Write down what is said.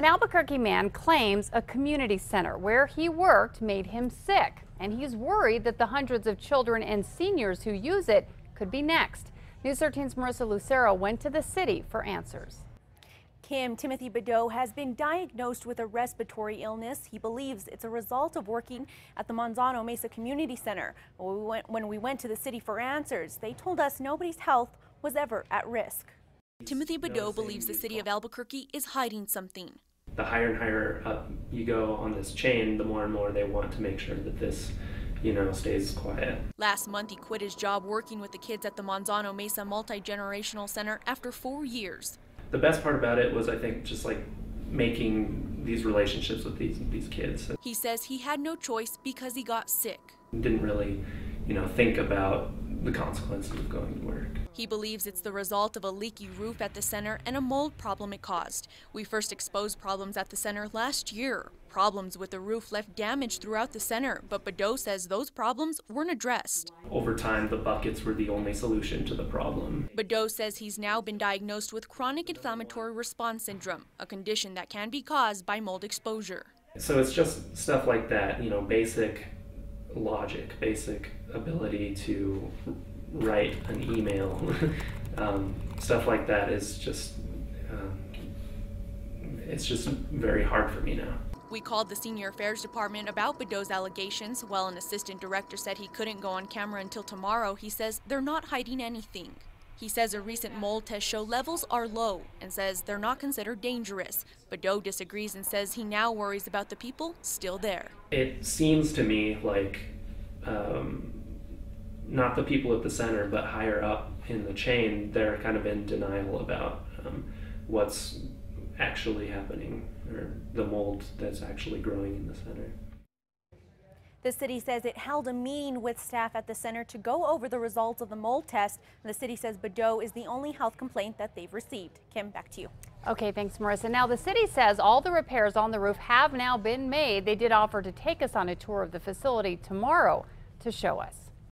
An Albuquerque man claims a community center where he worked made him sick, and he's worried that the hundreds of children and seniors who use it could be next. News 13's Marissa Lucero went to the city for answers. Kim, Timothy Bedeau has been diagnosed with a respiratory illness. He believes it's a result of working at the Manzano Mesa Community Center. When we went to the city for answers, they told us nobody's health was ever at risk. Timothy Bedeau believes the city of Albuquerque is hiding something. The higher and higher up you go on this chain, the more and more they want to make sure that this, stays quiet. Last month, he quit his job working with the kids at the Manzano Mesa Multi-Generational Center after 4 years. The best part about it was, I think, just like making these relationships with these kids. He says he had no choice because he got sick. Didn't really, think about the consequences of going to work. He believes it's the result of a leaky roof at the center and a mold problem it caused. We first exposed problems at the center last year. Problems with the roof left damage throughout the center, but Bedeau says those problems weren't addressed. Over time, the buckets were the only solution to the problem. Bedeau says he's now been diagnosed with chronic inflammatory response syndrome, a condition that can be caused by mold exposure. So it's just stuff like that, basic logic, basic ability to write an email. Stuff like that is just, it's just very hard for me now. We called the Senior Affairs Department about Bedeau's allegations. While an assistant director said he couldn't go on camera until tomorrow, he says they're not hiding anything. He says a recent mold test show levels are low and says they're not considered dangerous. Bedeau disagrees and says he now worries about the people still there. It seems to me like not the people at the center, but higher up in the chain, they're kind of in denial about what's actually happening, or the mold that's actually growing in the center. The city says it held a meeting with staff at the center to go over the results of the mold test. The city says Bedeau is the only health complaint that they've received. Kim, back to you. Okay, thanks, Marissa. Now, the city says all the repairs on the roof have now been made. They did offer to take us on a tour of the facility tomorrow to show us.